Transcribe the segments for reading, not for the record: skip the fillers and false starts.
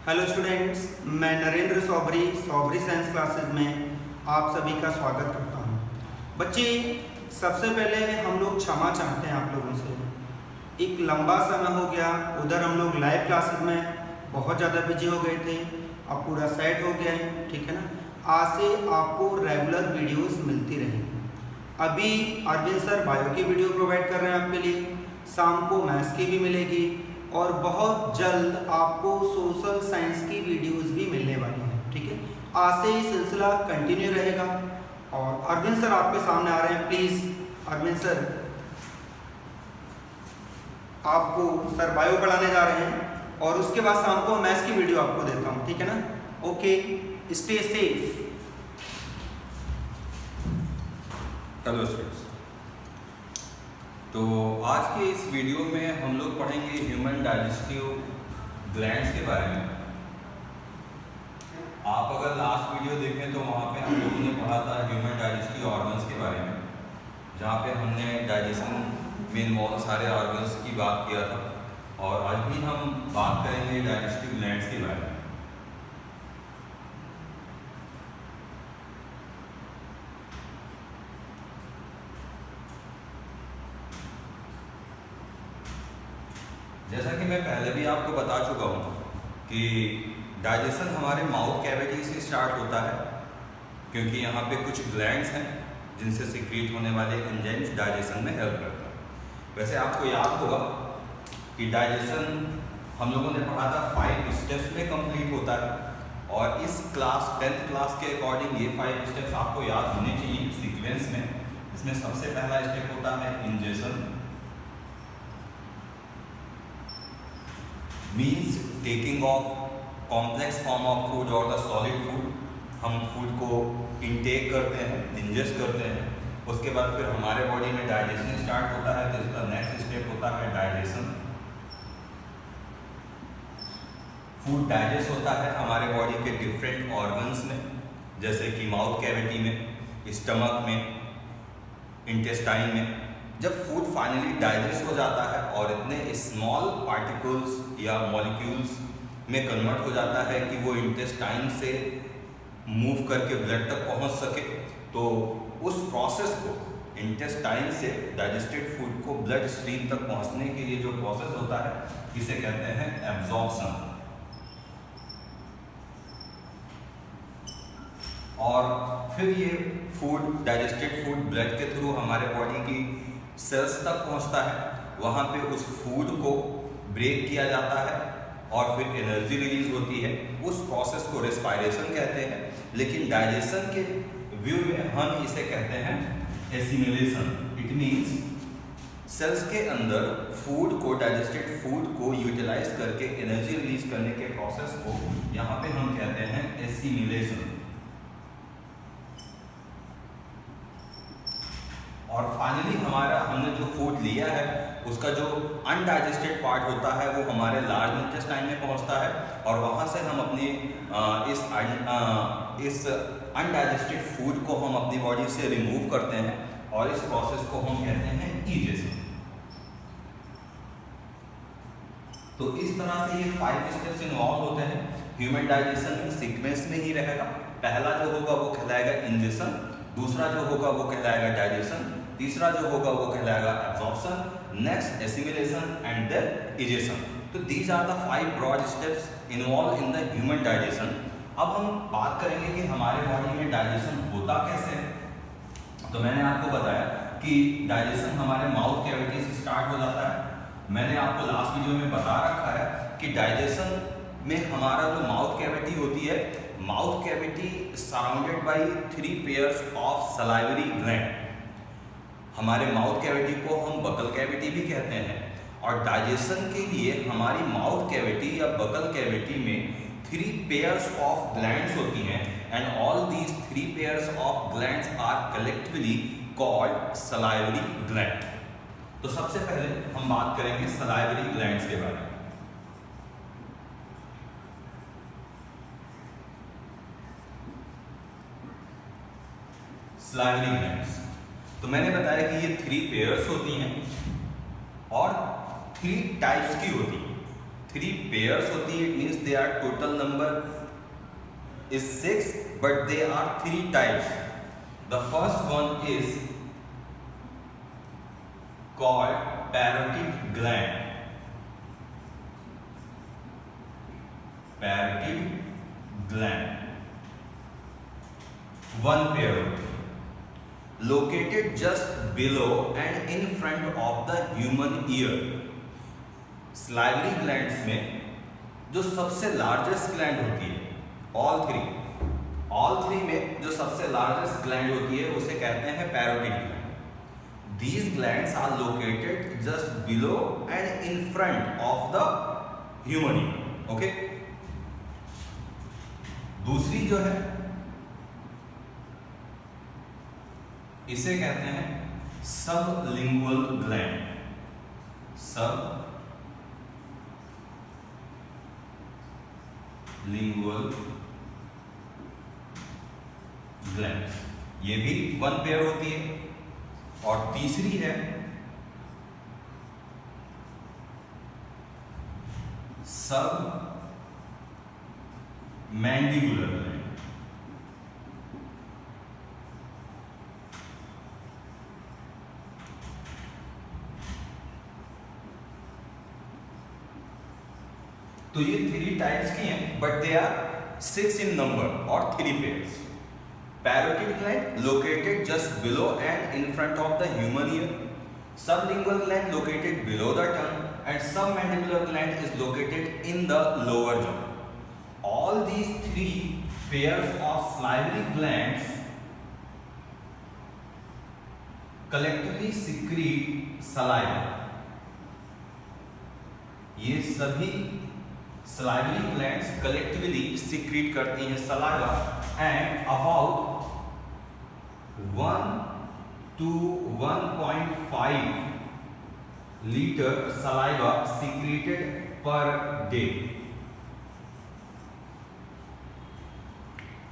Hello students, मैं Narendra Saubhari science classes में आप सभी का स्वागत करता हूं। बच्चे, सबसे पहले हम लोग क्षमा चाहते हैं आप लोगों से। एक लंबा समय हो गया, उधर हम लोग लाइव क्लासेस में बहुत ज़्यादा बिजी हो गए थे। अब पूरा सेट हो गया है, ठीक है ना। आज से आपको रेगुलर वीडियोस मिलती रहेंगी। अभी अरविंद सर बायो की वीडियो प्रोवाइड कर रहे हैं आपके लिए, शाम को मैथ्स की भी मिलेगी और बहुत जल्द आपको सोशल साइंस की वीडियोस भी मिलने वाली हैं, ठीक है। आज से ये सिलसिला कंटिन्यू रहेगा। और अरविंद सर आपके सामने आ रहे हैं, प्लीज़ अरविंद सर, आपको सर बायो पढ़ाने जा रहे हैं और उसके बाद शाम को मैथ्स की वीडियो आपको देता हूँ, ठीक है ना। Okay, stay safe. Hello students, तो आज के इस वीडियो में हम लोग पढ़ेंगे ह्यूमन डाइजेस्टिव ग्लैंड्स के बारे में। आप अगर लास्ट वीडियो देखें तो वहाँ पे हम लोगों ने पढ़ा था ह्यूमन डाइजेस्टिव ऑर्गन्स के बारे में, जहाँ पे हमने डाइजेशन में इन्वॉल्व सारे ऑर्गन्स की बात किया था। और आज भी हम बात करेंगे डाइजेस्टिव ग्लैंड्स के बारे में। जैसा कि मैं पहले भी आपको बता चुका हूँ कि डाइजेशन हमारे माउथ कैविटी से स्टार्ट होता है, क्योंकि यहाँ पे कुछ ग्लैंड्स हैं जिनसे सिक्रीट होने वाले एंजाइम्स डाइजेशन में हेल्प करते हैं। वैसे आपको याद होगा कि डाइजेशन हम लोगों ने पढ़ा था 5 स्टेप्स में कंप्लीट होता है, और इस क्लास 10th क्लास के अकॉर्डिंग ये 5 स्टेप्स आपको याद होने चाहिए सीक्वेंस में। इसमें सबसे पहला स्टेप होता है ingestion, means taking of complex form of food और द सॉलिड फूड। हम फूड को इनटेक करते हैं, इंजेस्ट करते हैं, उसके बाद फिर हमारे बॉडी में डाइजेशन स्टार्ट होता है। तो इसका नेक्स्ट स्टेप होता है डाइजेशन। फूड डाइजेस्ट होता है हमारे बॉडी के डिफरेंट ऑर्गन्स में, जैसे कि माउथ कैविटी में, स्टमक में, इंटेस्टाइन में। जब फूड फाइनली डाइजेस्ट हो जाता है और इतने स्मॉल पार्टिकल्स या मॉलिक्यूल्स में कन्वर्ट हो जाता है कि वो इंटेस्टाइन से मूव करके ब्लड तक पहुंच सके, तो उस प्रोसेस को, इंटेस्टाइन से डाइजेस्टेड फूड को ब्लड स्ट्रीम तक पहुंचने के लिए जो प्रोसेस होता है, इसे कहते हैं एब्जॉर्प्शन। और फिर ये फूड, डाइजेस्टेड फूड ब्लड के थ्रू हमारे बॉडी की सेल्स तक पहुंचता है। वहाँ पे उस फूड को ब्रेक किया जाता है और फिर एनर्जी रिलीज होती है। उस प्रोसेस को रेस्पायरेशन कहते हैं, लेकिन डाइजेशन के व्यू में हम इसे कहते हैं एसिमिलेशन। इट मीन्स सेल्स के अंदर फूड को, डाइजेस्टेड फूड को यूटिलाइज करके एनर्जी रिलीज करने के प्रोसेस को यहाँ पे हम कहते हैं एसिमिलेशन। और फाइनली हमने जो फूड लिया है उसका जो अनडाइजेस्टेड पार्ट होता है वो हमारे लार्ज इंटेस्टाइन में पहुंचता है, और वहां से हम अपनी इस अनडाइजेस्टेड फूड को हम अपनी बॉडी से रिमूव करते हैं, और इस प्रोसेस को हम कहते हैं ईजेशन। तो इस तरह से ये 5 स्टेप्स इन्वॉल्व होते हैं। ह्यूमन डाइजेशन सीक्वेंस में ही रहेगा। पहला जो होगा वो कहलाएगा इंजेशन, दूसरा जो होगा वो कहलाएगा डाइजेशन, तीसरा जो होगा वो कहलाएगा absorption, next assimilation and then egestion. तो these are the 5 broad steps involve in the human digestion. अब हम बात करेंगे कि हमारे बॉडी में डाइजेशन होता कैसे है। तो मैंने आपको बताया कि डाइजेशन हमारे माउथ कैविटी से स्टार्ट हो जाता है। मैंने आपको लास्ट वीडियो में बता रखा है कि डाइजेशन में हमारा जो माउथ कैविटी होती है, mouth cavity surrounded by 3 pairs of salivary gland. हमारे माउथ कैविटी को हम बकल कैविटी भी कहते हैं, और डाइजेशन के लिए हमारी माउथ कैविटी या बकल कैविटी में 3 पेयर्स ऑफ ग्लैंड्स होती हैं, and all these 3 pairs of glands are collectively called salivary gland. तो सबसे पहले हम बात करेंगे सलाइवरी ग्लैंड्स के बारे में। सलाइवरी ग्लैंड्स, तो मैंने बताया कि ये 3 पेयर्स होती हैं और 3 टाइप्स की होती हैं। 3 पेयर्स होती है, it means they are total number is 6, but there are 3 types. The first one is called parotid gland. Parotid gland. One pair located just below and in front of the human ear. Salivary glands में जो सबसे largest gland होती है, all three में जो सबसे largest gland होती है उसे कहते हैं parotid gland. These glands are located just below and in front of the human ear. Okay, दूसरी जो है इसे कहते हैं सबलिंगुअल ग्लैंड। लिंगुअल ग्लैंड, ये भी 1 पेयर होती है। और तीसरी है सब मैंडिबुलर ग्लैंड। तो ये 3 टाइप्स की हैं, but they are 6 in number और 3 pairs. Parotid gland located just below and in front of the human ear. Sublingual gland located below the tongue, and submandibular gland is located in the lower jaw. All these 3 pairs of salivary glands collectively secrete saliva. ये सभी salivary glands collectively secrete करती हैं saliva, and about 1 to 1.5 liter saliva secreted per day.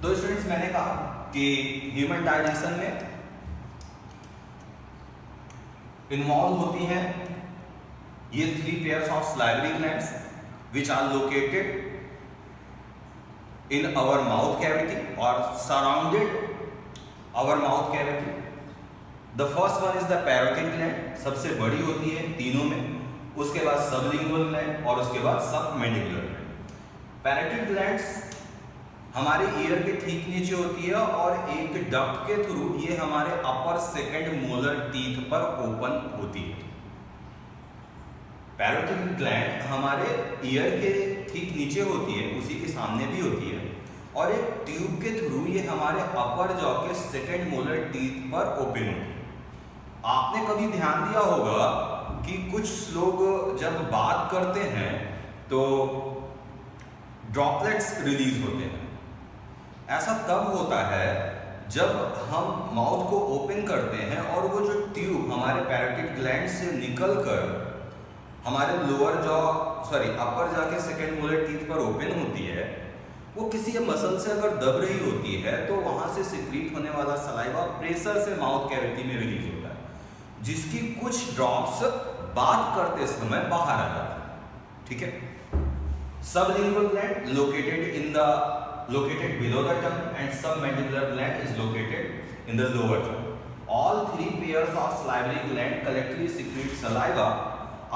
तो students, मैंने कहा कि human digestion में involve होती हैं ये 3 pairs of salivary glands which are located in our mouth cavity or surrounded our mouth cavity. The first one is the parotid gland, सबसे बड़ी होती है तीनों में। उसके बाद सबलिंगुअल ग्लैंड और उसके बाद सबमैंडिबुलर ग्लैंड। पैरोटिड ग्लैंड्स हमारे ईयर के ठीक नीचे होती है और एक डक्ट के थ्रू ये हमारे अपर सेकंड मोलर टीथ पर ओपन होती है। पैरोटिड ग्लैंड हमारे ईयर के ठीक नीचे होती है, उसी के सामने भी होती है, और एक ट्यूब के थ्रू ये हमारे अपर जॉ के सेकंड मोलर टीथ पर ओपन होती है। आपने कभी ध्यान दिया होगा कि कुछ लोग जब बात करते हैं तो ड्रॉपलेट्स रिलीज होते हैं। ऐसा तब होता है जब हम माउथ को ओपन करते हैं और वो जो ट्यूब हमारे पैरोटिड ग्लैंड से निकलकर हमारे अपर जॉ के सेकंड मोलर टीथ पर ओपन होती है, वो किसी मसल से अगर दब रही होती है तो वहां से सिक्रीट होने वाला सलाइवा प्रेशर से माउथ कैविटी में रिलीज होता है, जिसकी कुछ ड्रॉप्स बात करते समय बाहर आ जाता है। ठीक है, sublingual gland located below the tongue and submandibular gland is located in the lower jaw. All 3 pairs of salivary gland collectively secrete saliva,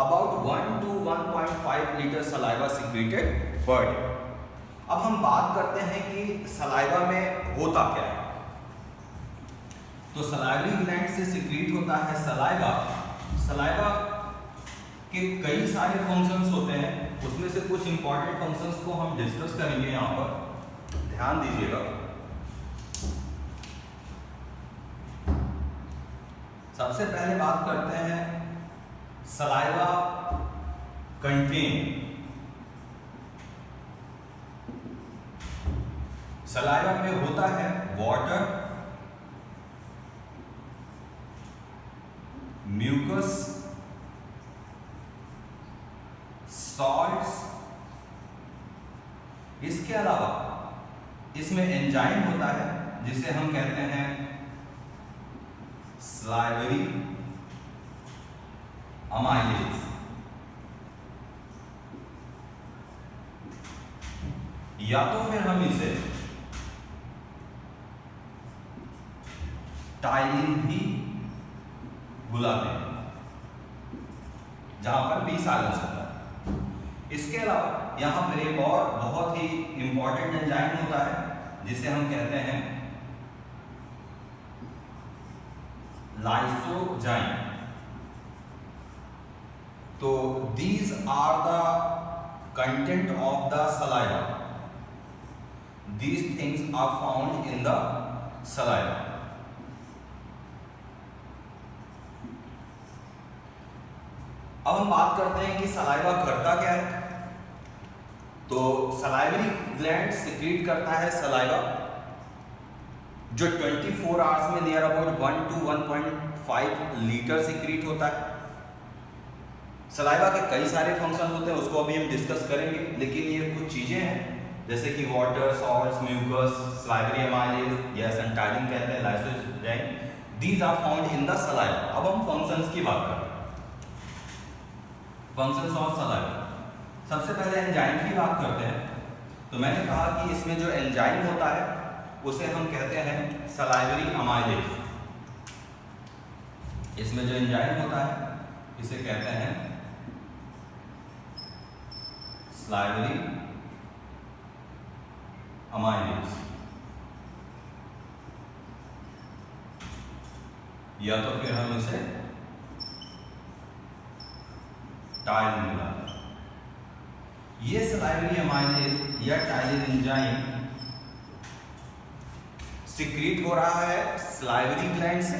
about 1 to 1.5 liter saliva secreted per day. अब हम बात करते हैं कि सलाइवा में होता क्या है। तो सलाइवरी ग्लैंड से सिक्रीट होता है सलाइवा। सलाइवा के कई सारे फंक्शंस होते हैं, उसमें से कुछ इंपॉर्टेंट फंक्शंस को हम डिस्कस करेंगे यहाँ पर, ध्यान दीजिएगा। सबसे पहले बात करते हैं सलाइवा कंटेन। सलाइवा में होता है वाटर, म्यूकस, सॉल्ट्स। इसके अलावा इसमें एंजाइम होता है जिसे हम कहते हैं सलाइवरी अमाइलेज। या तो फिर हम इसे टाइलिन भी बुलाते हैं, जहां पर बी साइलेंस होता है। इसके अलावा यहां पर एक और बहुत ही इंपॉर्टेंट एंजाइम होता है जिसे हम कहते हैं लाइसोजाइम। तो these are the content of the saliva, these things are found in the saliva. अब हम बात करते हैं कि सलाइवा करता क्या है। तो सलाइवरी ग्लैंड सिक्रीट करता है सलाइवा, जो 24 आवर्स में near about 1 to 1.5 litre secrete होता है। सलाइवा के कई सारे फंक्शन होते हैं, उसको अभी हम डिस्कस करेंगे, लेकिन ये कुछ चीजें हैं जैसे कि water, salts, mucus, salivary amylase या टाइलिन कहते हैं, lysozyme, these are found in the saliva. अब हम फंक्शंस की बात करते हैं, फंक्शंस ऑफ सलाइवा। सबसे पहले एंजाइम की बात करते हैं। तो मैंने कहा कि इसमें जो एंजाइम होता है उसे हम कहते हैं सलाइवरी अमाइलेज। इसमें जो एंजाइम होता है इसे कहते हैं सलाइवरी अमाइलेज, या तो फिर हम इसे टाइलिन बुलाते हैं। ये सलाइवरी अमाइलेज या टाइलिन एंजाइम सिक्रीट हो रहा है सलाइवरी ग्लैंड से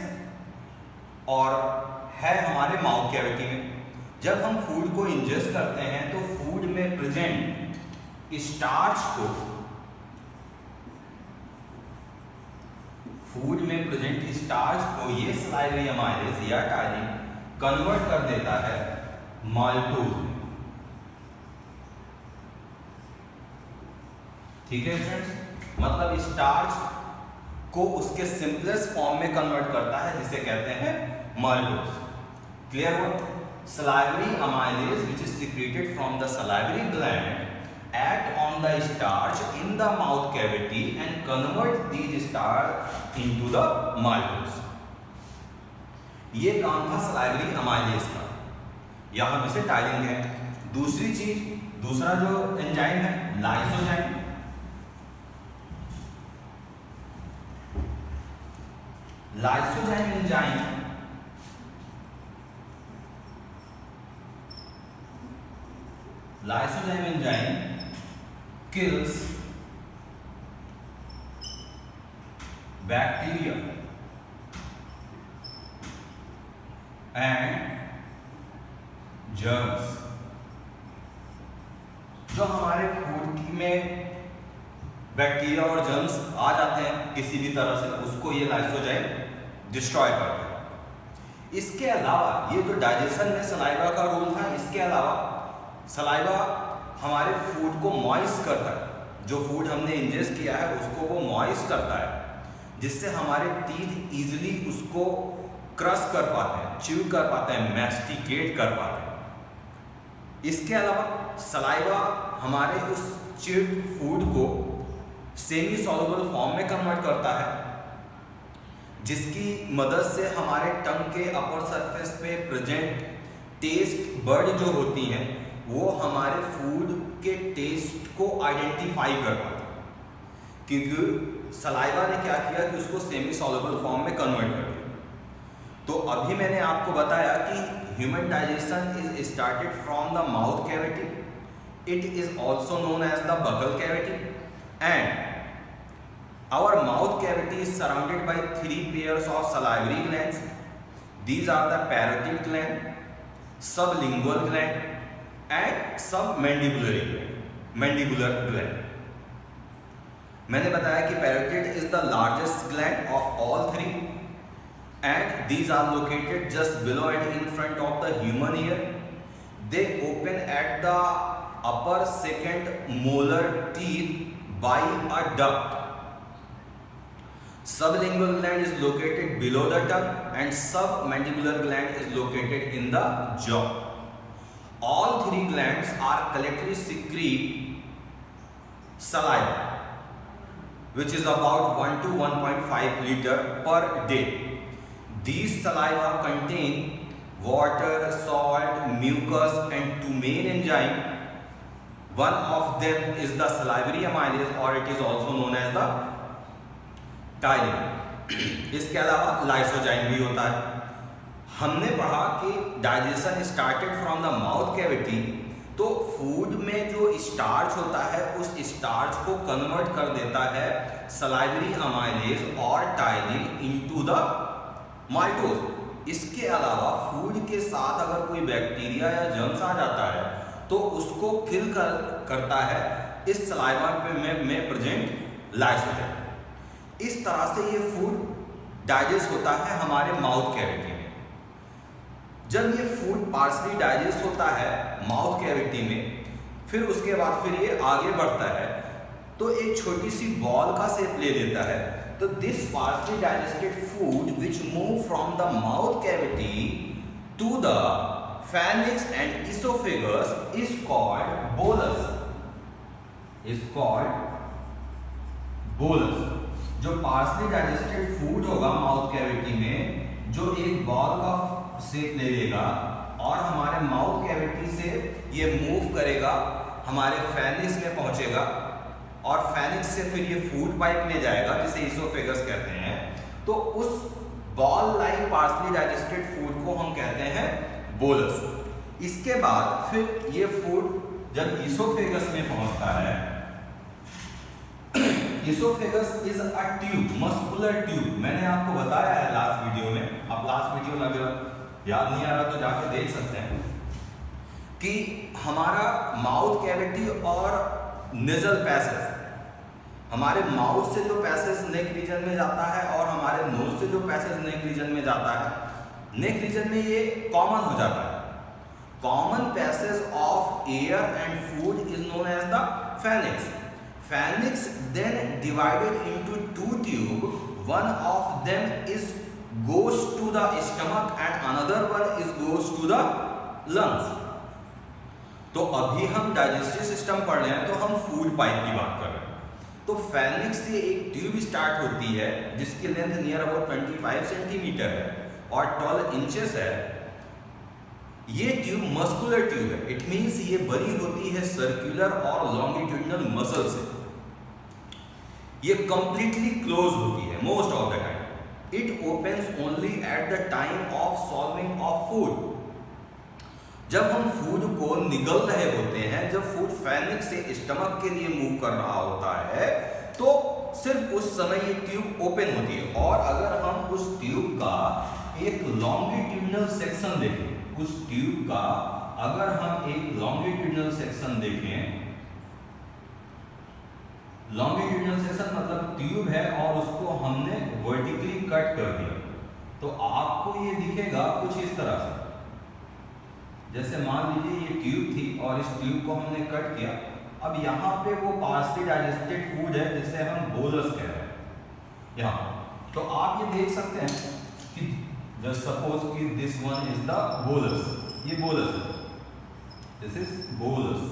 और है हमारे माउथ कैविटी में। जब हम फूड को इंजेस्ट करते हैं तो फूड में प्रेजेंट स्टार्च को ये सलाइवरी अमाइलेज या टाइलिन कन्वर्ट कर देता है माल्टोज में। ठीक है फ्रेंड्स, मतलब स्टार्च को उसके सिंपलेस्ट फॉर्म में कन्वर्ट करता है जिसे कहते हैं माल्टोज। क्लियर हो? Salivary amylase which is secreted from the salivary gland act on the starch in the mouth cavity and convert these starch into the maltose। ये काम था सलाइवरी अमाइलेज का, या हम इसे टाइलिन कहें। दूसरी चीज, दूसरा जो एंजाइम है lysozyme. Lysozyme enzyme kills bacteria and germs। जो हमारे फूड में बैक्टीरिया और जर्म्स आ जाते हैं किसी भी तरह से, उसको ये लाइसोजाइम डिस्ट्रॉय करता है। इसके अलावा ये जो डाइजेशन में सलाइवा का रोल था, इसके अलावा सलाइवा हमारे फूड को मॉइस्ट करता है। जो फूड हमने इंजेस्ट किया है उसको वो मॉइस्ट करता है, जिससे हमारे टीथ इजीली उसको क्रश कर पाते हैं, च्यू कर पाते हैं, मैस्टिकेट कर पाते हैं। इसके अलावा सलाइवा हमारे उस च्यूड फूड को सेमी सॉल्युबल फॉर्म में कन्वर्ट करता है, जिसकी मदद से हमारे टंग के अपर सरफेस पे प्रेजेंट टेस्ट बर्ड जो होती हैं वो हमारे फूड के टेस्ट को आइडेंटिफाई कर पाते हैं, क्योंकि सलाइवा ने क्या किया कि उसको सेमी सॉल्युबल फॉर्म में कन्वर्ट कर दिया। तो अभी मैंने आपको बताया कि human digestion is started from the mouth cavity, it is also known as the buccal cavity, and our mouth cavity is surrounded by 3 pairs of salivary glands। These are the parotid gland, sublingual gland and mandibular gland। मैंने बताया कि parotid is the largest gland of all 3 and these are located just below and in front of the human ear। They open at the upper second molar teeth by a duct। Sublingual gland is located below the tongue and submandibular gland is located in the jaw। All 3 glands are collectively secrete saliva, which is about 1 to 1.5 liter per day. These saliva contain water, salt, mucus and two main enzymes. One of them is the salivary amylase or it is also known as the ptyalin. इसके अलावा lysozyme भी होता है। हमने पढ़ा कि digestion started from the mouth cavity, तो food में जो स्टार्च होता है उस स्टार्च को कन्वर्ट कर देता है सलाइवरी अमाइलेज और टाइलिन इनटू द माल्टोज। इसके अलावा फूड के साथ अगर कोई बैक्टीरिया या जर्म्स आ जाता है तो उसको किल करता है इस सलाइवा में प्रेजेंट लाइसोजाइम। इस तरह से ये फूड डाइजेस्ट होता है हमारे माउथ कैविटी में। जब ये फूड पार्सली डाइजेस्ट होता है माउथ कैविटी में, फिर उसके बाद फिर ये आगे बढ़ता है तो एक छोटी सी बॉल का शेप ले लेता है। तो this partially digested food which move from the mouth cavity to the pharynx and esophagus is called bolus, जो पार्सली डाइजेस्टेड फूड होगा माउथ कैविटी में, जो एक बॉल का शेप ले लेगा और हमारे माउथ कैविटी से ये मूव करेगा, हमारे फेनिक्स में पहुंचेगा और फेनिक्स से फिर ये फूड पाइप में जाएगा जिसे इसोफेगस कहते हैं। तो उस ball like partially digested food को हम कहते हैं बोलस। इसके बाद फिर ये फूड जब इसोफेगस में पहुंचता है, oesophagus is a tube, muscular tube. मैंने आपको बताया है लास्ट वीडियो में, आप लास्ट वीडियो में अगर याद नहीं आ रहा तो जाके देख सकते हैं कि हमारा माउथ कैविटी और नेजल पैसेज, हमारे माउथ से जो पैसेज नेक रीजन में जाता है और हमारे नोज से जो पैसेज नेक रीजन में जाता है, नेक रीजन में ये कॉमन हो जाता है। Common passage of air and food is known as the pharynx. Pharynx then divided into two tubes. One of them is goes to the stomach and another one is goes to the lungs. तो अभी हम digestive system पढ़ रहे हैं तो हम food pipe की बात कर रहे हैं। तो फेनिक्स से एक ट्यूब स्टार्ट होती है जिसकी लेंथ नियर अबाउट 25 सेंटीमीटर है और 12 इंचेस है। ये ट्यूब मस्कुलर ट्यूब है, इट मींस ये बनी होती है सर्कुलर और लॉन्गिट्यूडिनल मसल से। ये कंप्लीटली क्लोज होती है most of the time. It opens only at the time of solving of food. जब हम फूड को निगल रहे होते हैं, जब फूड फेनिक्स से स्टमक के लिए मूव कर रहा होता है, तो सिर्फ उस समय ये ट्यूब ओपन होती है। और अगर हम उस ट्यूब का एक लॉन्गिट्यूडिनल सेक्शन देखें, उस ट्यूब का अगर हम एक लॉन्गिट्यूडिनल सेक्शन देखें, लॉन्गिट्यूडिनल सेक्शन मतलब ट्यूब है और उसको हमने वर्टिकली कट कर दिया, तो आपको ये दिखेगा कुछ इस तरह से। जैसे मान लीजिए ये ट्यूब थी और इस ट्यूब को हमने कट किया। अब यहाँ पे वो पार्सली डाइजेस्टेड फूड है जिसे हम बोलस कह रहे हैं यहाँ। तो आप ये देख सकते हैं कि जस्ट सपोज कि this one is the bolus, ये बोलस है, दिस इज बोलस।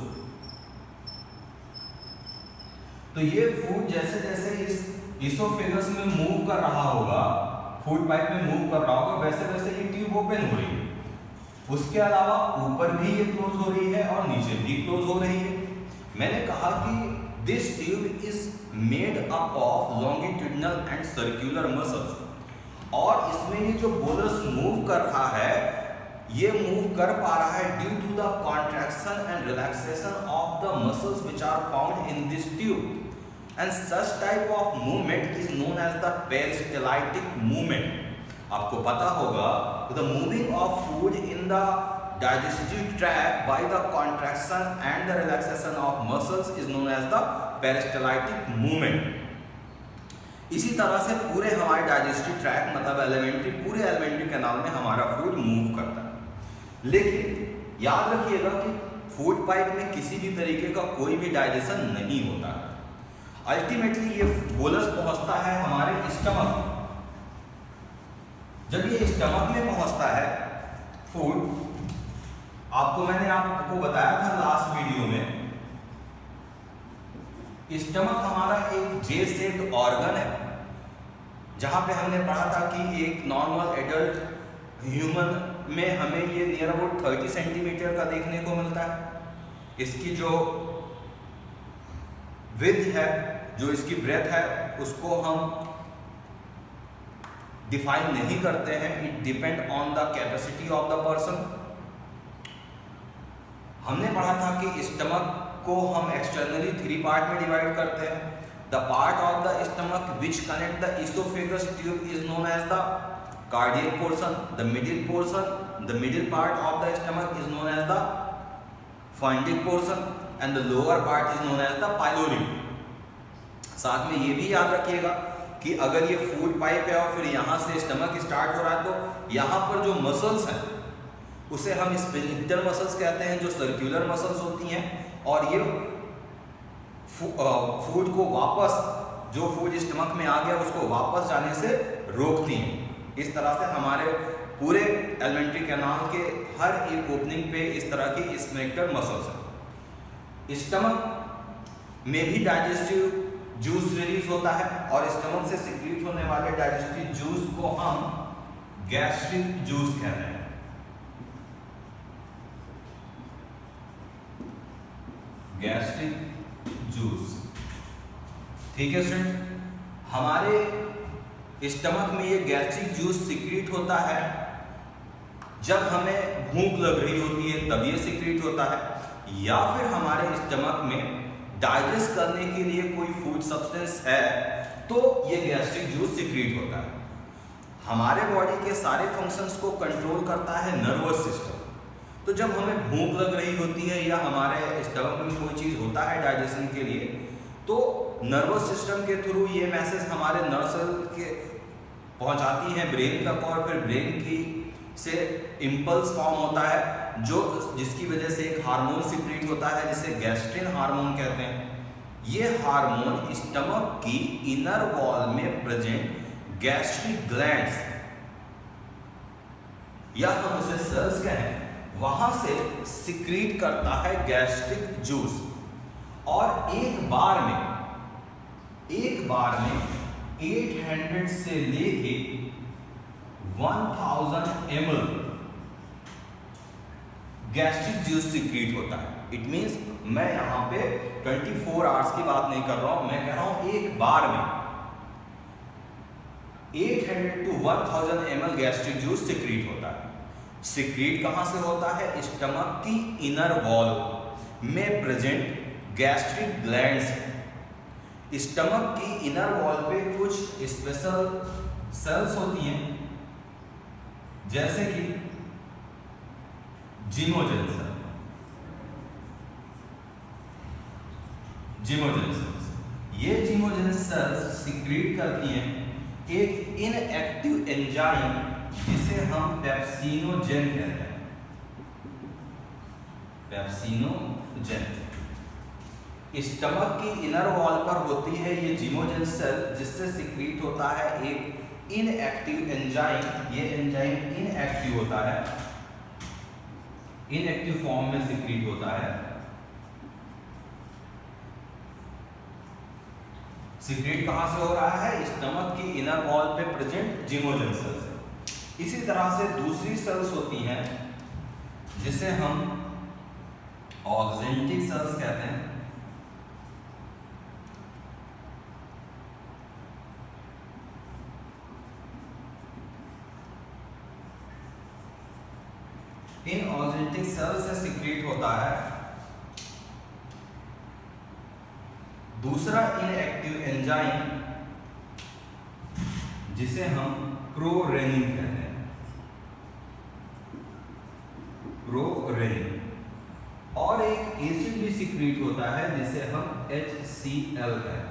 तो ये फूड जैसे जैसे इस इसोफेगस में मूव कर रहा होगा, फूड पाइप में मूव कर रहा होगा, वैसे वैसे ये ट्यूब ओपन हो रही है। उसके अलावा ऊपर भी ये क्लोज हो रही है और नीचे भी क्लोज हो रही है। मैंने कहा कि this tube is made up of longitudinal and circular muscles. और इसमें ये जो बोलस मूव कर रहा है, ये मूव कर पा रहा है due to the contraction and relaxation of the muscles which are found in this tube, and such type of movement is known as the peristaltic movement. आपको पता होगा the moving of food in the digestive tract by the contraction and the relaxation of muscles is known as the peristaltic movement. इसी तरह से पूरे हमारे digestive tract मतलब alimentary, पूरे एलिमेंट्री कैनाल में हमारा फूड मूव करता है। लेकिन याद रखिएगा कि फूड पाइप में किसी भी तरीके का कोई भी डाइजेशन नहीं होता है। अल्टीमेटली ये बोलस पहुंचता है हमारे स्टमक। जब ये स्टमक में पहुंचता है फूड, मैंने आपको बताया था लास्ट वीडियो में स्टमक हमारा एक जे शेप्ड ऑर्गन है, जहां पे हमने पढ़ा था कि एक नॉर्मल एडल्ट ह्यूमन में हमें ये नियर अबाउट 30 सेंटीमीटर का देखने को मिलता है। इसकी जो विड्थ है, जो इसकी ब्रेथ है, उसको हम डिफाइन नहीं करते हैं, it depend on the capacity of the person. हमने पढ़ा था कि स्टमक को हम एक्सटर्नली 3 पार्ट में डिवाइड करते हैं। The part of the stomach which connect the oesophagus tube is known as the cardiac portion, the middle part of the stomach is known as the fundic portion and the lower part is known as the pylori. साथ में ये भी याद रखिएगा कि अगर ये food pipe है और फिर यहाँ से स्टमक स्टार्ट हो रहा है, तो यहाँ पर जो मसल्स हैं उसे हम स्फिंक्टर मसल्स कहते हैं, जो सर्कुलर मसल्स होती हैं, और ये फूड को वापस, जो फूड स्टमक में आ गया उसको वापस जाने से रोकती हैं। इस तरह से हमारे पूरे एलिमेंट्री कैनाल के हर एक ओपनिंग पे इस तरह की स्फिंक्टर मसल्स हैं। स्टमक में भी डाइजेस्टिव जूस रिलीज होता है और स्टमक से सिक्रीट होने वाले डाइजेस्टिव जूस को हम गैस्ट्रिक जूस कहते हैं। गैस्ट्रिक जूस, ठीक है स्टूडेंट। हमारे स्टमक में ये गैस्ट्रिक जूस सिक्रीट होता है जब हमें भूख लग रही होती है, तब ये सिक्रीट होता है, या फिर हमारे स्टमक में डाइजेस्ट करने के लिए कोई फूड सब्सटेंस है तो ये गैस्ट्रिक जूस सिक्रीट होता है। हमारे बॉडी के सारे फंक्शंस को कंट्रोल करता है नर्वस सिस्टम। तो जब हमें भूख लग रही होती है या हमारे स्टमक में कोई चीज़ होता है डाइजेशन के लिए, तो नर्वस सिस्टम के थ्रू ये मैसेज हमारे नर्व सेल के पहुंचाती है ब्रेन तक, और फिर ब्रेन की से इम्पल्स फॉर्म होता है, जो जिसकी वजह से एक हार्मोन सिक्रीट होता है जिसे गैस्ट्रिन हार्मोन कहते हैं। ये हार्मोन स्टमक की इनर वॉल में प्रेजेंट गैस्ट्रिक ग्लैंड्स, या हम उसे सेल्स कहें, वहां से सिक्रीट करता है गैस्ट्रिक जूस। और एक बार में 800 से लेके 1000 ml गैस्ट्रिक जूस सिक्रीट होता है। इट मींस मैं यहाँ पे 24 आवर्स की बात नहीं कर रहा हूं, मैं कह रहा हूं एक बार में 800 to 1000 ml gastric juice secrete होता है। सिक्रीट कहां से होता है? स्टमक की इनर वॉल में प्रेजेंट गैस्ट्रिक ग्लैंड्स। स्टमक की इनर वॉल पे कुछ स्पेशल सेल्स होती हैं, जैसे कि जिमोजेन सेल। ये जिमोजेन सेल्स सिक्रीट करती हैं एक इनएक्टिव एंजाइम जिसे हम पेप्सिनोजेन कहते हैं। पेप्सिनोजेन स्टमक की इनर वॉल पर होती है ये जिमोजेन सेल, जिससे सिक्रीट होता है एक इनएक्टिव एंजाइम। ये एंजाइम इनएक्टिव होता है, इनएक्टिव फॉर्म में सिक्रीट होता है। सिक्रीट कहां से हो रहा है? स्टमक की इनर वॉल पे प्रेजेंट जिमोजेन सेल्स। इसी तरह से दूसरी सेल्स होती हैं जिसे हम ऑक्जेंटिक सेल्स कहते हैं। इन ऑक्जेंटिक सेल से सिक्रीट होता है दूसरा इनएक्टिव एंजाइम जिसे हम प्रोरेनिन कहते हैं। प्रोरेनिन। और एक एसिड भी सिक्रीट होता है जिसे हम HCl कहते हैं।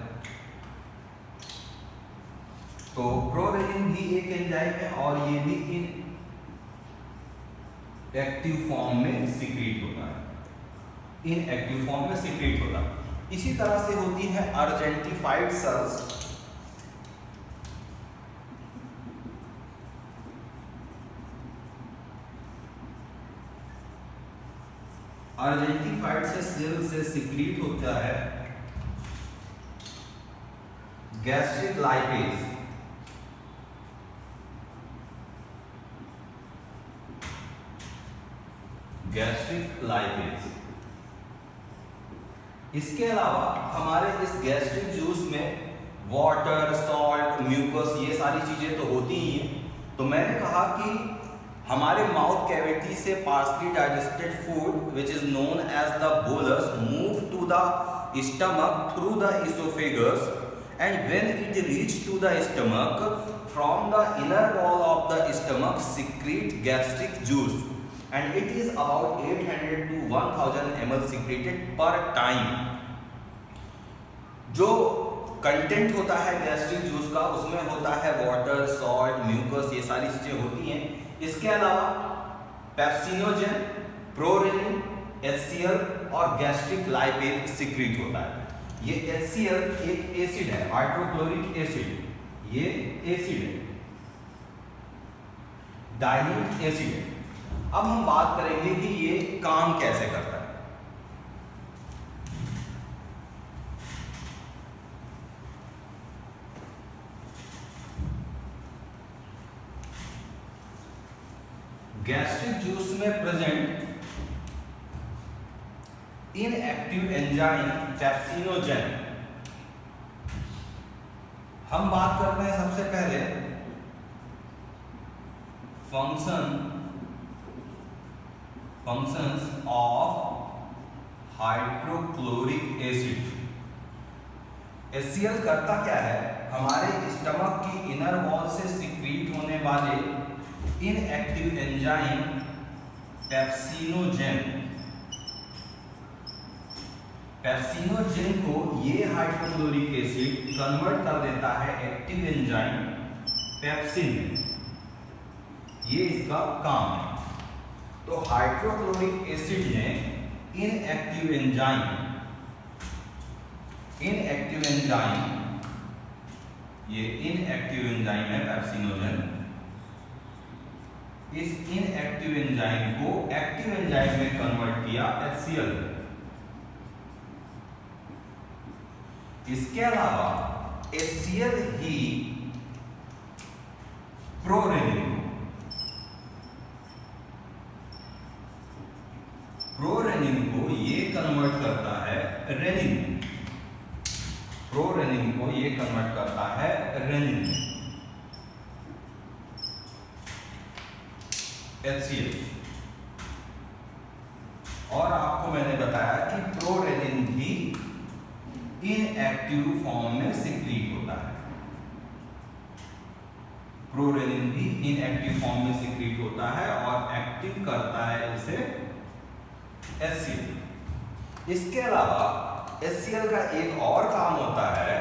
तो प्रोरेनिन भी एक एंजाइम है और ये भी इन एक्टिव फॉर्म में सिक्रीट होता है। इनएक्टिव फॉर्म में सिक्रीट होता है। इसी तरह से होती है अर्जेंटिफाइड सेल्स। अर्जेंटिफाइड से सेल से सिक्रीट होता है गैस्ट्रिक लाइपेज, गैस्ट्रिक लाइपेज। इसके अलावा हमारे इस गैस्ट्रिक जूस में वाटर, सॉल्ट, म्यूकस ये सारी चीजें तो होती ही हैं। तो मैंने कहा कि हमारे माउथ कैविटी से partially digested food which is known as the bolus move to the stomach through the oesophagus and when it reach to the stomach from the inner wall of the stomach secrete gastric juice and it is about 800 to 1000 ml secreted per time। जो content होता है gastric juice का उसमें होता है water, salt, mucus ये सारी चीजें होती हैं। इसके अलावा पेप्सिनोजेन, प्रोरेनिन, HCl और गैस्ट्रिक लाइपेज सिक्रीट होता है। ये HCl एक एसिड है, हाइड्रोक्लोरिक एसिड, ये एसिड है, डाइल्यूट एसिड है। अब हम बात करेंगे कि ये काम कैसे करता है। गैस्ट्रिक जूस में प्रेजेंट इनएक्टिव एंजाइम पेप्सिनोजेन। हम बात करते हैं सबसे पहले functions of hydrochloric acid. HCl करता क्या है, हमारे स्टमक की इनर वॉल से सिक्रीट होने वाले इनएक्टिव एंजाइम पेप्सिनोजेन को ये हाइड्रोक्लोरिक एसिड कन्वर्ट कर देता है एक्टिव एंजाइम पेप्सिन में। ये इसका काम है। तो हाइड्रोक्लोरिक एसिड ने इनएक्टिव एंजाइम, ये इनएक्टिव एंजाइम है पेप्सिनोजेन, इस इनएक्टिव एंजाइम को एक्टिव एंजाइम में कन्वर्ट किया HCl। इसके अलावा HCl ही प्रोरेनिन को ये कन्वर्ट करता है रेनिन, प्रोरेनिन को ये कन्वर्ट करता है रेनिन HCl। और आपको मैंने बताया कि प्रोरेनिन भी इनएक्टिव फॉर्म में सिक्रीट होता है, प्रोरेनिन भी इनएक्टिव फॉर्म में सिक्रीट होता है और एक्टिव करता है इसे HCl। इसके अलावा HCl का एक और काम होता है।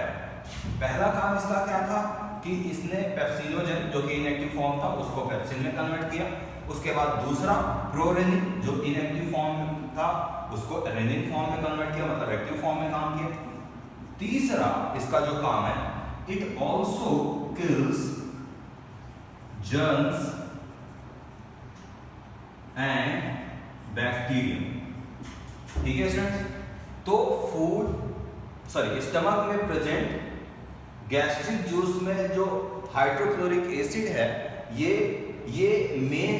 पहला काम इसका क्या था कि इसने पेप्सिनोजेन जो कि इनएक्टिव फॉर्म था उसको पेप्सिन में कन्वर्ट किया। उसके बाद दूसरा प्रोरेनिन जो इनएक्टिव फॉर्म था उसको रेनिन फॉर्म में कन्वर्ट किया, मतलब एक्टिव फॉर्म में काम किया। तीसरा इसका जो काम है, it also kills germs and bacteria. ठीक है स्टूडेंट्स, तो स्टमक में प्रेजेंट गैस्ट्रिक जूस में जो हाइड्रोक्लोरिक एसिड है ये मेन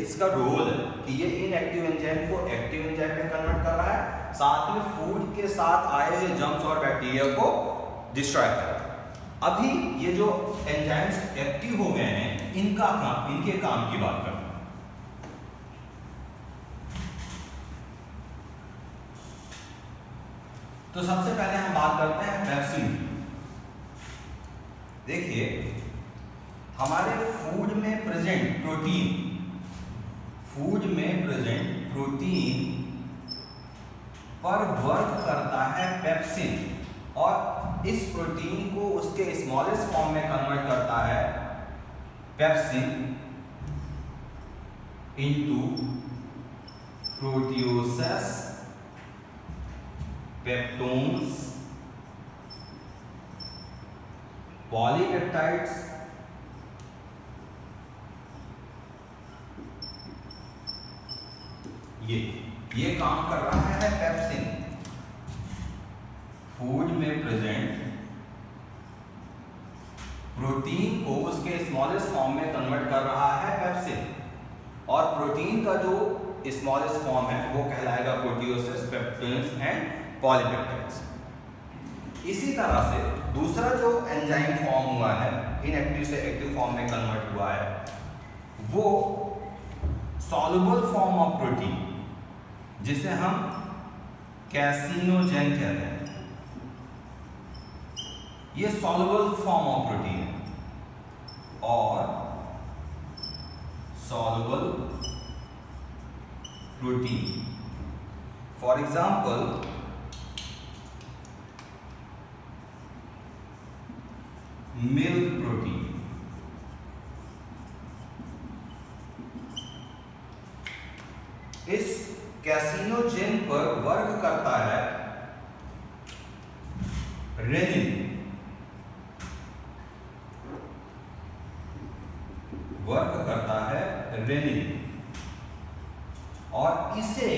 इसका रोल है कि ये इनएक्टिव एंजाइम को एक्टिव एंजाइम में कन्वर्ट कर रहा है, साथ में फूड के साथ आए हुए जर्म्स और बैक्टीरिया को डिस्ट्रॉय कर रहा है। अभी ये जो एंजाइम्स एक्टिव हो गए हैं इनके काम की बात करते हैं। तो सबसे पहले हम बात करते हैं पेप्सिन। देखिए हमारे फूड में प्रेजेंट प्रोटीन पर वर्क करता है पेप्सिन और इस प्रोटीन को उसके स्मॉलेस्ट फॉर्म में कन्वर्ट करता है पेप्सिन इनटू प्रोटियोसेस, पेप्टोन्स, पॉलीपेप्टाइड्स, ये काम कर रहा है पेप्सिन। फूड में प्रेजेंट प्रोटीन को उसके स्मॉलेस्ट फॉर्म में कन्वर्ट कर रहा है पेप्सिन, और प्रोटीन का जो स्मॉलेस्ट फॉर्म है वो कहलाएगा प्रोटियोसिस, पेप्टोन्स एंड पॉलीपेप्टाइड्स। इसी तरह से दूसरा जो एंजाइम फॉर्म हुआ है, इनएक्टिव से एक्टिव फॉर्म में कन्वर्ट हुआ है, वो सॉल्युबल फॉर्म ऑफ प्रोटीन, जिसे हम कैसिनोजेन कहते हैं, ये सॉल्युबल फॉर्म ऑफ प्रोटीन है। और soluble protein, for example milk protein, इस कैसिनोजेन पर वर्क करता है रेनिन, वर्क करता है रेनिन, और इसे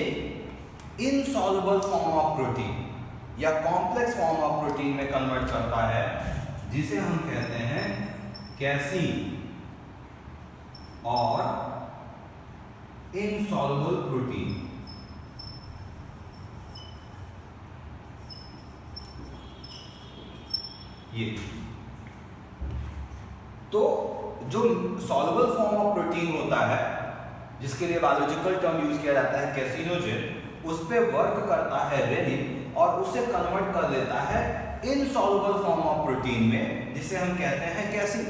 इनसॉल्युबल फॉर्म ऑफ प्रोटीन या कॉम्प्लेक्स फॉर्म ऑफ प्रोटीन में कन्वर्ट करता है, जिसे हम कहते हैं कैसीन और इनसॉल्युबल प्रोटीन। ये तो जो सॉल्युबल फॉर्म ऑफ प्रोटीन होता है, जिसके लिए बायोलॉजिकल टर्म यूज किया जाता है कैसिनोजेन, उस पे वर्क करता है रेनिन और उसे कन्वर्ट कर देता है इनसॉल्युबल फॉर्म ऑफ प्रोटीन में, जिसे हम कहते हैं कैसीन।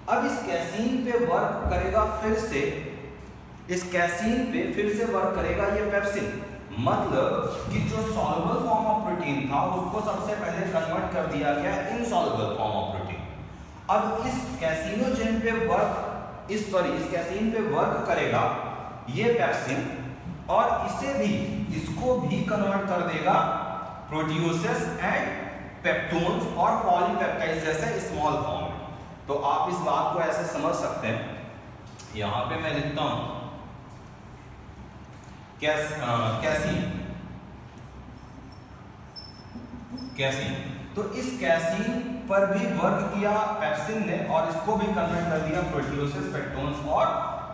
अब इस कैसीन पे वर्क करेगा इस कैसीन पे फिर से वर्क करेगा ये पेप्सिन, मतलब कि जो सॉल्युबल फॉर्म ऑफ प्रोटीन था उसको सबसे पहले कन्वर्ट कर दिया गया इनसॉल्युबल फॉर्म ऑफ प्रोटीन। अब इस कैसिनोजेन पे इस कैसीन पे वर्क करेगा ये पेप्सिन, और इसको भी कन्वर्ट कर देगा प्रोटियोसिस एंड पेप्टोन्स और पॉलीपेप्टाइड्स जैसे स्मॉल फॉर्म में। तो आप इस बात को ऐसे समझ सकते हैं, यहां पे मैं लिखता हूं कैसीन, तो इस कैसीन पर भी वर्क किया पेप्सिन ने और इसको भी कन्वर्ट कर दिया प्रोटियोसिस, पेप्टोन्स और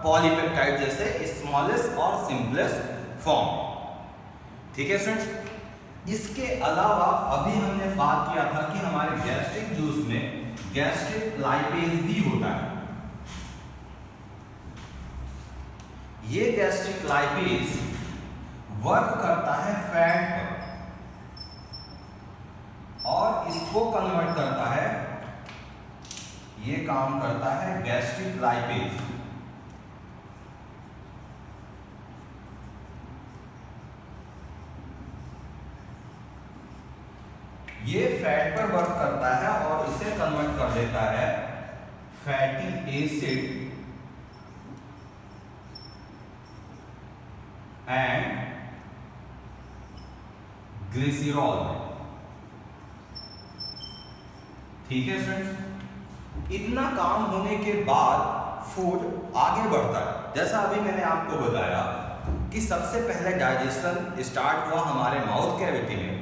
पॉलीपेप्टाइड जैसे स्मॉलेस्ट और सिंपलेस्ट फॉर्म। ठीक है स्टूडेंट्स, इसके अलावा अभी हमने बात किया था कि हमारे गैस्ट्रिक जूस में गैस्ट्रिक लाइपेज भी होता है। ये गैस्ट्रिक लाइपेज वर्क करता है फैट पर और इसको कन्वर्ट करता है, ये काम करता है गैस्ट्रिक लाइपेज। ये फैट पर वर्क करता है और इसे कन्वर्ट कर देता है फैटी एसिड एंड ग्लिसरॉल। ठीक है फ्रेंड्स, इतना काम होने के बाद फूड आगे बढ़ता है। जैसा अभी मैंने आपको बताया कि सबसे पहले डाइजेशन स्टार्ट हुआ हमारे माउथ कैविटी में,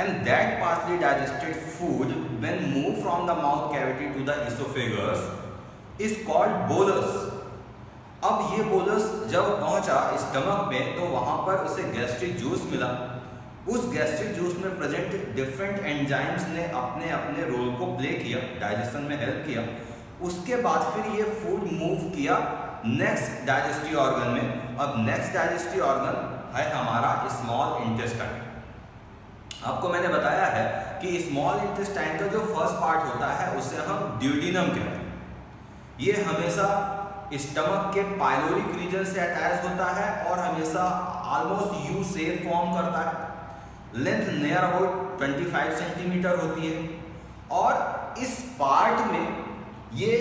and that partially digested food when moved from the mouth cavity to the esophagus is called bolus। अब ये बोलस जब पहुंचा स्टमक में तो वहां पर उसे गैस्ट्रिक जूस मिला। उस गैस्ट्रिक जूस में प्रेजेंट डिफरेंट एंजाइम्स ने अपने अपने रोल को प्ले किया, डाइजेशन में हेल्प किया। उसके बाद फिर ये फूड मूव किया नेक्स्ट डाइजेस्टिव ऑर्गन में। अब नेक्स्ट डाइजेस्टिव ऑर्गन है हमारा स्मॉल इंटेस्टाइन। आपको मैंने बताया है कि स्मॉल इंटेस्टाइन का जो फर्स्ट पार्ट होता है उसे हम ड्यूडिनम कहते हैं। ये हमेशा स्टमक के पाइलोरिक रीजन से अटैच होता है और हमेशा ऑलमोस्ट यू शेप फॉर्म करता है। लेंथ नियर अबाउट 25 सेंटीमीटर होती है और इस पार्ट में ये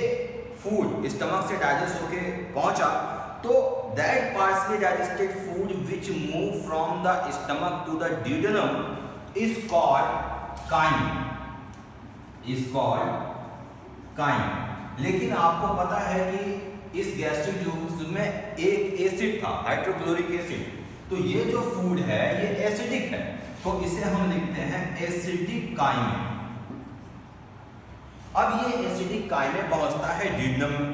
फूड स्टमक से डाइजेस्ट होके पहुंचा तो that partially digested food which move from the stomach to the duodenum is called chyme, is called chyme। लेकिन आपको पता है कि इस गैस्ट्रिक जूस में एक एसिड था, हाइड्रोक्लोरिक एसिड। तो ये जो फूड है ये एसिडिक है, तो इसे हम लिखते हैं एसिडिक काइम। अब ये एसिडिक काय में पहुंचता है ड्यूडेनम में।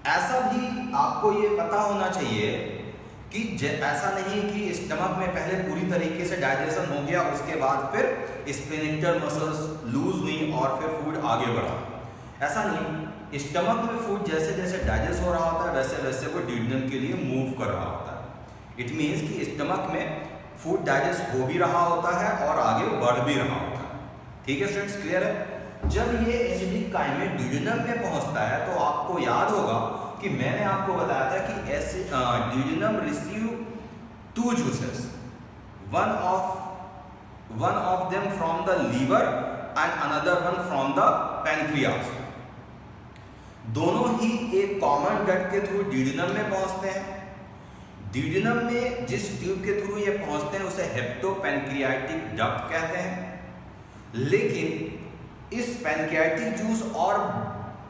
ऐसा भी आपको ये पता होना चाहिए कि ऐसा नहीं कि स्टमक में पहले पूरी तरीके से डाइजेशन हो गया, उसके बाद फिर स्प्लेनेक्टर मसल्स लूज हुई और फिर फूड आगे बढ़ा। ऐसा नहीं, स्टमक में फूड जैसे जैसे डाइजेस्ट हो रहा होता है वैसे वैसे वो ड्यूडेनम के लिए मूव कर रहा होता है। इट मीन्स कि स्टमक में फूड डाइजेस्ट हो भी रहा होता है और आगे बढ़ भी रहा होता है। ठीक है स्टूडेंट्स, क्लियर है? जब ये एसिडिक काइमेट ड्यूडेनम में पहुंचता है तो आपको याद होगा कि मैंने आपको बताया था कि duodenum receive two juices, one of them from the liver and another one from the pancreas. दोनों ही एक कॉमन डक्ट के थ्रू ड्यूडेनम में पहुंचते हैं। ड्यूडेनम में जिस ट्यूब के थ्रू ये पहुंचते हैं उसे हेप्टोपैनक्रियाटिक डक्ट कहते हैं। लेकिन इस पैनक्रियाटिक जूस और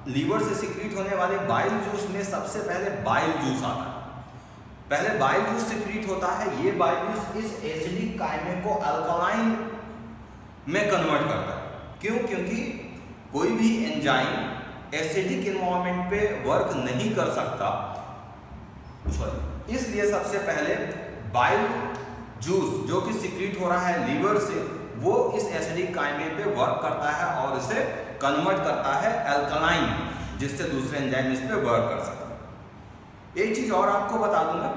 लीवर से सिक्रीट होने वाले बाइल जूस में सबसे पहले बाइल जूस आता है। पहले बाइल जूस सिक्रीट होता है। ये बाइल जूस इस एसिडिक काइमे को अल्कलाइन में कन्वर्ट करता है। क्यों? क्योंकि कोई भी एंजाइम एसिडिक एनवायरनमेंट पे वर्क नहीं कर सकता, इसलिए सबसे पहले बाइल जूस जो कि सिक्रीट हो रहा है लीवर से, वो इस एसिडिक काइमे पे वर्क करता है और इसे कन्वर्ट करता है अल्कलाइन, जिससे दूसरे एंजाइम इस पे वर्क कर सकते हैं। एक चीज और आपको बता दूंगा,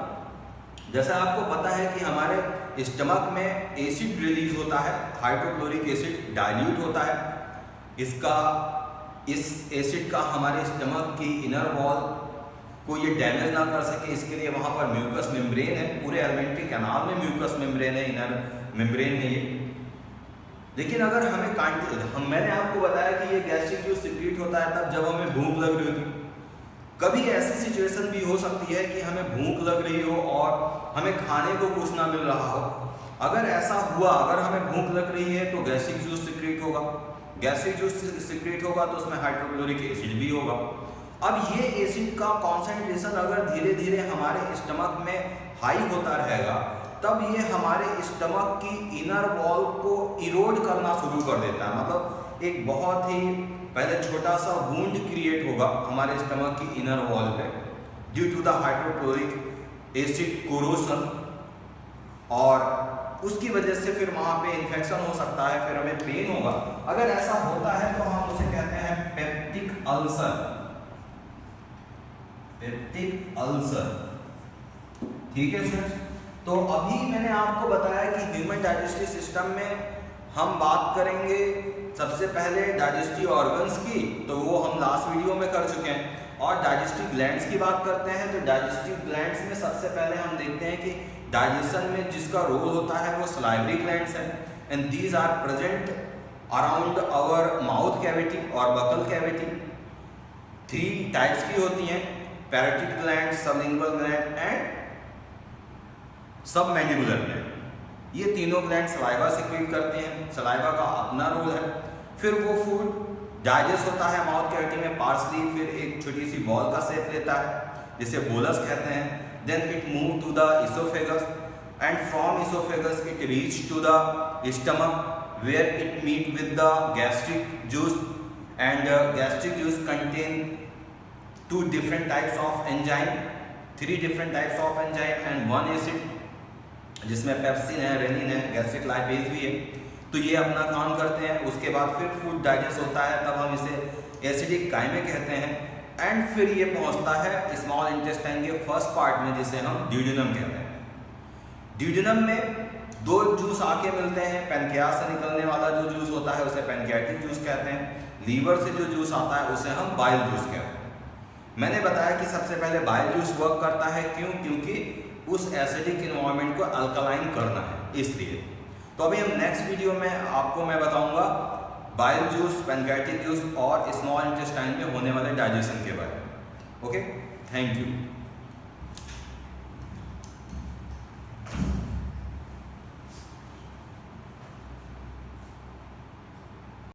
जैसा आपको पता है कि हमारे स्टमक में एसिड रिलीज होता है, हाइड्रोक्लोरिक एसिड डाइल्यूट होता है। इस एसिड का हमारे स्टमक की इनर वॉल को ये डैमेज ना कर सके, इसके लिए वहाँ पर म्यूकस मेम्ब्रेन है। पूरे एलिमेंट्री कैनाल में म्यूकस मेम्ब्रेन है, इनर मेम्ब्रेन है ये। लेकिन अगर हमें मैंने आपको बताया कि ये गैस्ट्रिक जूस सिक्रीट होता है तब जब हमें भूख लग रही होती। कभी ऐसी सिचुएशन भी हो सकती है कि हमें भूख लग रही हो और हमें खाने को कुछ ना मिल रहा हो। अगर ऐसा हुआ, अगर हमें भूख लग रही है तो गैस्ट्रिक जूस सिक्रीट होगा। गैस्ट्रिक जूस सिक्रीट होगा तो उसमें हाइड्रोक्लोरिक एसिड भी होगा। अब ये एसिड का कॉन्सेंट्रेशन अगर धीरे धीरे हमारे स्टमक में हाई होता रहेगा तब ये हमारे स्टमक की इनर वॉल को इरोड करना शुरू कर देता है। मतलब एक बहुत ही पहले छोटा सा वुंड क्रिएट होगा हमारे स्टमक की इनर वॉल पे due to the hydrochloric acid corrosion, और उसकी वजह से फिर वहाँ पे इन्फेक्शन हो सकता है, फिर हमें पेन होगा। अगर ऐसा होता है तो हम उसे कहते हैं पेप्टिक अल्सर। पेप्टिक अल्सर, ठीक है स्टूडेंट्स? तो अभी मैंने आपको बताया कि ह्यूमन डाइजेस्टिव सिस्टम में हम बात करेंगे सबसे पहले डाइजेस्टिव ऑर्गन्स की, तो वो हम लास्ट वीडियो में कर चुके हैं। और डाइजेस्टिव ग्लैंड्स की बात करते हैं तो डाइजेस्टिव ग्लैंड्स में सबसे पहले हम देखते हैं कि डाइजेशन में जिसका रोल होता है वो सलाइवरी ग्लैंड्स हैं, and these are present around our mouth cavity और बकल कैविटी। 3 टाइप्स की होती हैं, parotid gland, sublingual gland and submandibular gland. ये तीनों ग्लैंड सलाइवा सिक्रीट करते हैं, सलाइवा का अपना रोल है। फिर वो फूड डाइजेस्ट होता है माउथ कैविटी में पार्सली, फिर एक छोटी सी बॉल का शेप लेता है जिसे बोलस कहते हैं। Then it move to the oesophagus and from oesophagus it reach to the stomach where it meet with the gastric juice, and gastric juice contain 2 different types of enzyme, 3 different types of enzyme and 1 acid, जिसमें pepsin है, rennin है, gastric lipase भी है। तो ये अपना काम करते हैं। उसके बाद फिर फूड डाइजेस्ट होता है, तब हम इसे एसिडिक काइमे कहते हैं। एंड फिर ये पहुंचता है स्मॉल इंटेस्टाइन के फर्स्ट पार्ट में जिसे हम ड्यूडेनम कहते हैं। ड्यूडेनम में 2 जूस आके मिलते हैं। पैनक्रियास से निकलने वाला जो जूस होता है उसे पैनक्रियाटिक जूस कहते हैं। लीवर से जो जूस आता है उसे हम बाइल जूस कहते हैं। मैंने बताया कि सबसे पहले बाइल जूस वर्क करता है। क्यों? क्योंकि उस एसिडिक एनवायरनमेंट को अल्कलाइन करना है, इसलिए। तो अभी हम नेक्स्ट वीडियो में आपको मैं बताऊंगा बाइल जूस, पैनक्रियाटिक जूस और स्मॉल इंटेस्टाइन में होने वाले डाइजेशन के बारे में। Okay, thank you.